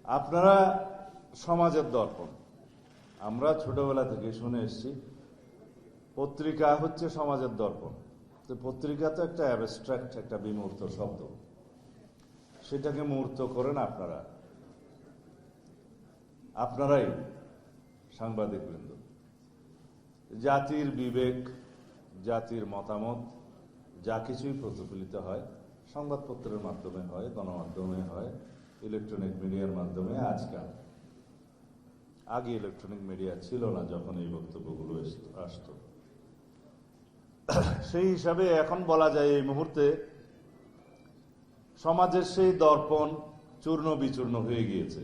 আপনারা সমাজের দর্পণ। আমরা ছোটবেলা থেকে শুনে এসেছি পত্রিকা হচ্ছে সমাজের দর্পণ। তো পত্রিকা তো একটা অ্যাবস্ট্রাক্ট, একটা বিমূর্ত শব্দ, সেটাকে মূর্ত করেন আপনারাই সাংবাদিকবৃন্দ। জাতির বিবেক, জাতির মতামত যা কিছুই প্রতিফলিত হয় সংবাদপত্রের মাধ্যমে হয়, গণমাধ্যমে হয়, ইলেকট্রনিক মিডিয়ার মাধ্যমে। আগে ইলেকট্রনিক মিডিয়া ছিল না যখন এই বক্তব্যগুলো আসতো। সেই হিসাবে এখন বলা যায় এই মুহূর্তে সমাজের সেই দর্পণ চূর্ণ বিচূর্ণ হয়ে গিয়েছে,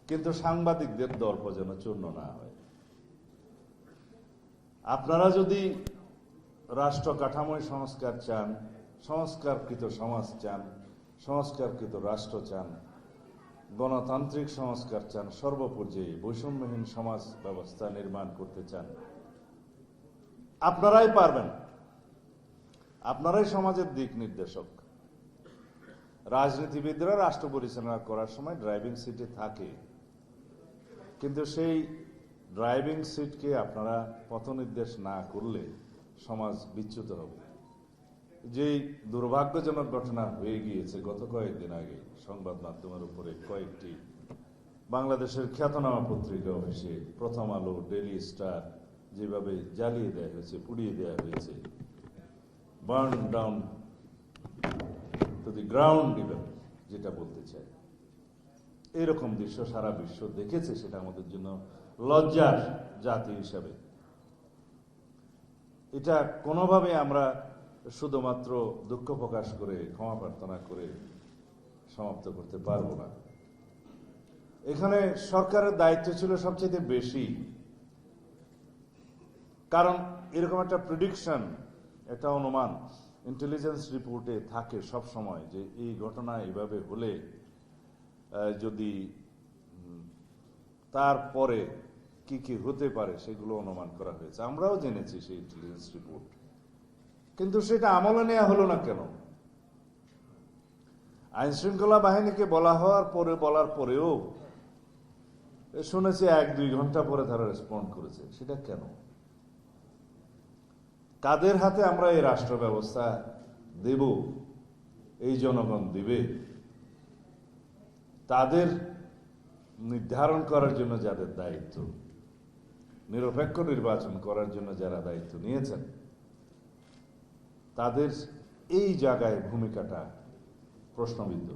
কিন্তু সাংবাদিকদের দর্প যেন চূর্ণ না হয়। আপনারা যদি রাষ্ট্র কাঠামোয় সংস্কার চান, সংস্কারকৃত সমাজ চান, সংস্কারকৃত রাষ্ট্র চান, গণতান্ত্রিক সংস্কার চান, সর্বপর্যায়ে বৈষম্যহীন সমাজ ব্যবস্থা নির্মাণ করতে চান, আপনারাই পারবেন। আপনারাই সমাজের দিক নির্দেশক। রাজনীতিবিদরা রাষ্ট্র পরিচালনা করার সময় ড্রাইভিং সিটে থাকে, কিন্তু সেই ড্রাইভিং সিটকে আপনারা পথনির্দেশ না করলে সমাজ বিচ্যুত হবে। যেই দুর্ভাগ্যজনক ঘটনা হয়ে গিয়েছে গত কয়েকদিন আগে সংবাদ মাধ্যমের উপরে কয়েকটি বাংলাদেশের খ্যাতনামা পত্রিকা অফিসে, প্রথম আলো, ডেইলি স্টার, যেভাবে জ্বালিয়ে দেওয়া হয়েছে, পুড়িয়ে দেওয়া হয়েছে, burn down to the ground level, যেটা বলতে চাই, এরকম দৃশ্য সারা বিশ্ব দেখেছে। সেটা আমাদের জন্য লজ্জার জাতি হিসাবে। এটা কোনোভাবে আমরা শুধুমাত্র দুঃখ প্রকাশ করে, ক্ষমা প্রার্থনা করে সমাপ্ত করতে পারবো না। এখানে সরকারের দায়িত্ব ছিল সবচেয়ে বেশি, কারণ এরকম একটা প্রেডিকশন, একটা অনুমান ইন্টেলিজেন্স রিপোর্টে থাকে সব সময় যে এই ঘটনা এইভাবে হলে যদি তারপরে কি কি হতে পারে সেগুলো অনুমান করা হয়েছে। আমরাও জেনেছি সেই ইন্টেলিজেন্স রিপোর্ট, কিন্তু সেটা আমলে নেওয়া হলো না কেন? আইন শৃঙ্খলা বাহিনীকে বলার পরেও শুনেছি 1-2 ঘন্টা পরে তারা রেসপন্ড করেছে। সেটা কেন? কাদের হাতে আমরা এই রাষ্ট্র ব্যবস্থা দেব, এই জনগণ দিবে, তাদের নির্ধারণ করার জন্য যাদের দায়িত্ব, নিরপেক্ষ নির্বাচন করার জন্য যারা দায়িত্ব নিয়েছেন, তাদের এই জায়গায় ভূমিকাটা প্রশ্নবিদ্ধ।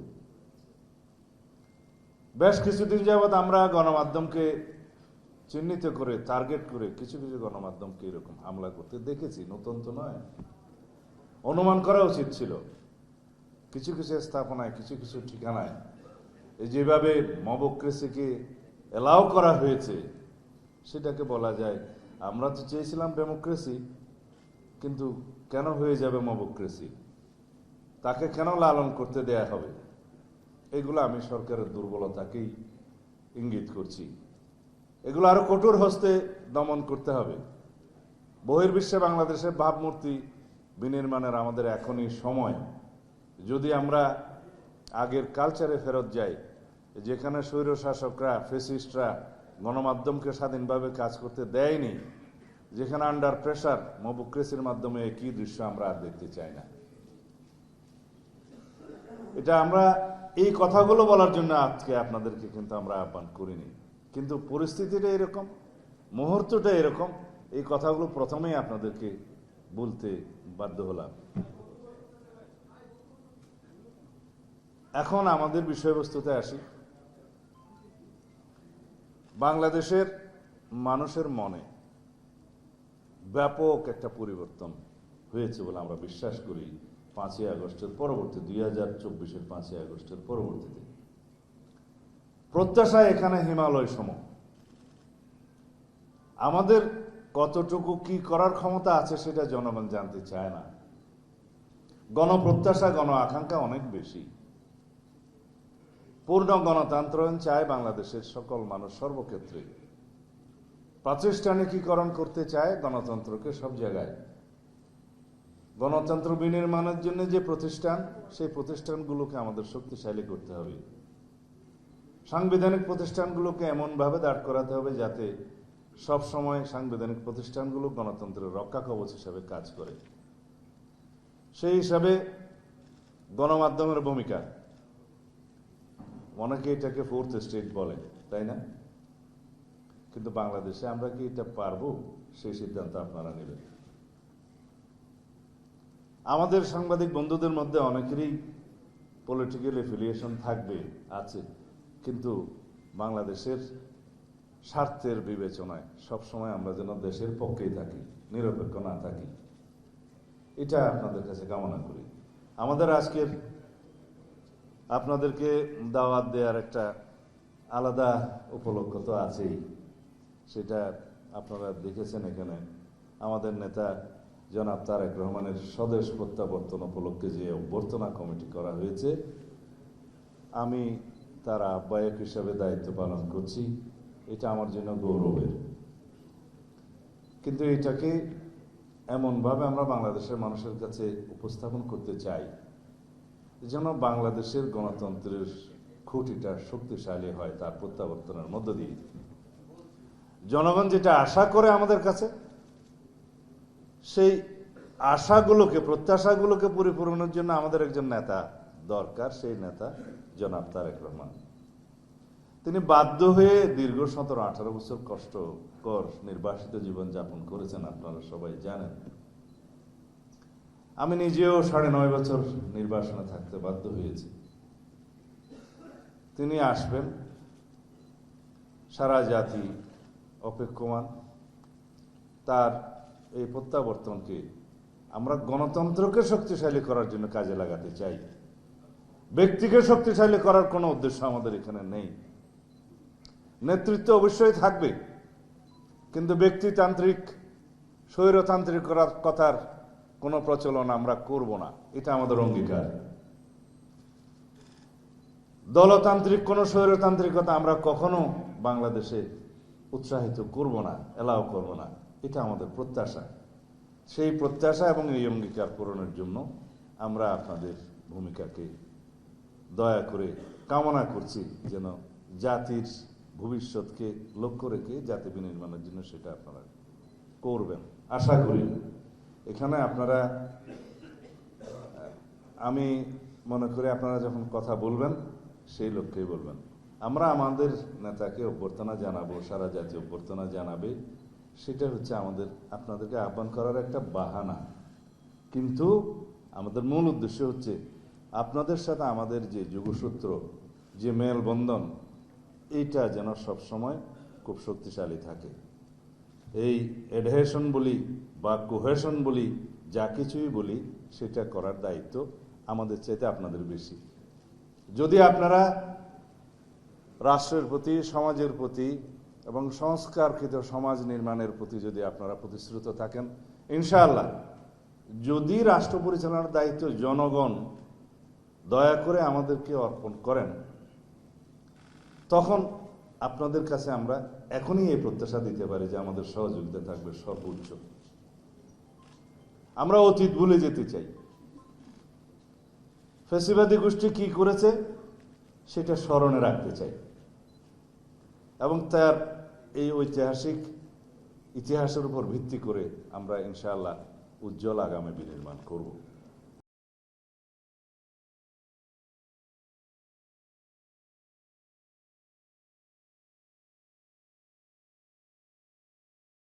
বেশ কিছুদিন যাবৎ আমরা গণমাধ্যমকে চিহ্নিত করে, টার্গেট করে কিছু কিছু গণমাধ্যমকে এরকম হামলা করতে দেখেছি। নতুন তো নয়, অনুমান করা উচিত ছিল। কিছু কিছু স্থাপনায়, কিছু কিছু ঠিকানায় যেভাবে মবক্রেসিকে এলাও করা হয়েছে, সেটাকে বলা যায় আমরা তো চেয়েছিলাম ডেমোক্রেসি, কিন্তু কেন হয়ে যাবে মবক্রেসি? তাকে কেন লালন করতে দেয়া হবে? এগুলো আমি সরকারের দুর্বলতাকেই ইঙ্গিত করছি। এগুলো আরো কঠোর হস্তে দমন করতে হবে। বহির্বিশ্বে বাংলাদেশের ভাবমূর্তি বিনির্মাণের আমাদের এখনই সময়। যদি আমরা আগের কালচারে ফেরত যাই, যেখানে স্বৈরশাসকরা, ফেসিস্টরা গণমাধ্যমকে স্বাধীনভাবে কাজ করতে দেয়নি, যেখানে আন্ডার প্রেসার মবক্রেসির মাধ্যমে একই দৃশ্য আমরা আর দেখতে চাই না। এটা আমরা এই কথাগুলো বলার জন্য আজকে আপনাদেরকে কিন্তু আমরা আহ্বান করিনি, কিন্তু পরিস্থিতিটা এরকম, মুহূর্তটা এরকম, এই কথাগুলো প্রথমেই আপনাদেরকে বলতে বাধ্য হলাম। এখন আমাদের বিষয়বস্তুতে আসি। বাংলাদেশের মানুষের মনে ব্যাপক একটা পরিবর্তন হয়েছে বলে আমরা বিশ্বাস করি 5ই আগস্টের পরবর্তী, 2024-এর 5ই আগস্টের পরবর্তীতে। প্রত্যাশা এখানে হিমালয় সম। আমাদের কতটুকু কি করার ক্ষমতা আছে সেটা জনগণ জানতে চায় না। গণপ্রত্যাশা, গণ আকাঙ্ক্ষা অনেক বেশি। পূর্ণ গণতন্ত্রায়ন চায় বাংলাদেশের সকল মানুষ সর্বক্ষেত্রে। প্রাতিষ্ঠানিকীকরণ করতে চায় গণতন্ত্রকে সব জায়গায়। গণতন্ত্র বিনির্মাণের জন্য যে প্রতিষ্ঠান, সেই প্রতিষ্ঠানগুলোকে আমাদের শক্তিশালী করতে হবে। সাংবিধানিক প্রতিষ্ঠানগুলোকে এমনভাবে দাঁড় করাতে হবে যাতে সব সময় সাংবিধানিক প্রতিষ্ঠানগুলো গণতন্ত্রের রক্ষা কবচ হিসাবে কাজ করে। সেই হিসাবে গণমাধ্যমের ভূমিকা, অনেকে এটাকে ফোর্থ স্টেট বলে, তাই না? কিন্তু বাংলাদেশে আমরা কি এটা পারবো? সেই সিদ্ধান্ত আপনারা নেবেন। আমাদের সাংবাদিক বন্ধুদের মধ্যে অনেকেরই পলিটিক্যাল এফিলিয়েশন থাকবে, আছে, কিন্তু বাংলাদেশের স্বার্থের বিবেচনায় সবসময় আমরা যেন দেশের পক্ষেই থাকি, নিরপেক্ষ না থাকি, এটা আপনাদের কাছে কামনা করি। আমাদের আজকের আপনাদেরকে দাওয়াত দেওয়ার একটা আলাদা উপলক্ষ তো আছেই, সেটা আপনারা দেখেছেন। এখানে আমাদের নেতা জনাব তারেক রহমানের স্বদেশ প্রত্যাবর্তন উপলক্ষে যে অভ্যর্থনা কমিটি করা হয়েছে, আমি তার আহ্বায়ক হিসাবে দায়িত্ব পালন করছি। এটা আমার জন্য গৌরবের। কিন্তু এটাকে এমনভাবে আমরা বাংলাদেশের মানুষের কাছে উপস্থাপন করতে চাই যেন বাংলাদেশের গণতন্ত্রের খুঁটিটা শক্তিশালী হয় তার প্রত্যাবর্তনের মধ্য দিয়ে। জনগণ যেটা আশা করে আমাদের কাছে, সেই আশাগুলোকে, প্রত্যাশাগুলোকে পরিপূরণের জন্য আমাদের একজন নেতা দরকার। সেই নেতা জনাব তারেক রহমান। তিনি বাধ্য হয়ে দীর্ঘ 17-18 বছর কষ্টকর নির্বাসিত জীবন যাপন করেছেন, আপনারা সবাই জানেন। আমি নিজেও 9.5 বছর নির্বাসনে থাকতে বাধ্য হয়েছি। তিনি আসবেন, সারা জাতি অপেক্ষমান। তার এই প্রত্যাবর্তনকে আমরা গণতন্ত্রকে শক্তিশালী করার জন্য কাজে লাগাতে চাই। ব্যক্তিকে শক্তিশালী করার কোনো উদ্দেশ্য আমাদের এখানে নেই। নেতৃত্ব অবশ্যই থাকবে, কিন্তু ব্যক্তিতান্ত্রিক, স্বৈরতান্ত্রিক কথার কোনো প্রচলন আমরা করব না, এটা আমাদের অঙ্গীকার। দলতান্ত্রিক কোনো স্বৈরতান্ত্রিকতা আমরা কখনো বাংলাদেশে উৎসাহিত করব না, এলাও করব না, এটা আমাদের প্রত্যাশা। সেই প্রত্যাশা এবং এই অঙ্গীকার পূরণের জন্য আমরা আপনাদের ভূমিকাকে দয়া করে কামনা করছি, যেন জাতির ভবিষ্যৎকে লক্ষ্য রেখে জাতি বিনির্মাণের জন্য সেটা আপনারা করবেন আশা করি। এখানে আপনারা, আমি মনে করি আপনারা যখন কথা বলবেন সেই লক্ষ্যেই বলবেন। আমরা আমাদের নেতাকে অভ্যর্থনা জানাবো, সারা জাতি অভ্যর্থনা জানাবে, সেটা হচ্ছে আমাদের আপনাদেরকে আহ্বান করার একটা বাহানা। কিন্তু আমাদের মূল উদ্দেশ্য হচ্ছে আপনাদের সাথে আমাদের যে যোগসূত্র, যে মেলবন্ধন, এইটা যেন সবসময় খুব শক্তিশালী থাকে। এই অ্যাডহেশন বলি বা কোহেশন বলি, যা কিছুই বলি, সেটা করার দায়িত্ব আমাদের চাইতে আপনাদের বেশি। যদি আপনারা রাষ্ট্রের প্রতি, সমাজের প্রতি এবং সংস্কারকৃত সমাজ নির্মাণের প্রতি যদি আপনারা প্রতিশ্রুত থাকেন, ইনশাআল্লাহ, যদি রাষ্ট্র পরিচালনার দায়িত্ব জনগণ দয়া করে আমাদেরকে অর্পণ করেন, তখন আপনাদের কাছে আমরা এখনই এই প্রত্যাশা দিতে পারি যে আমাদের সহযোগিতা থাকবে সর্বোচ্চ। আমরা অতীত ভুলে যেতে চাই। ফ্যাসিবাদী গোষ্ঠী কি করেছে সেটা স্মরণে রাখতে চাই এবং তার এই ঐতিহাসিক ইতিহাসের উপর ভিত্তি করে আমরা ইনশাআল্লাহ উজ্জ্বল আগামী বিনির্মাণ করব।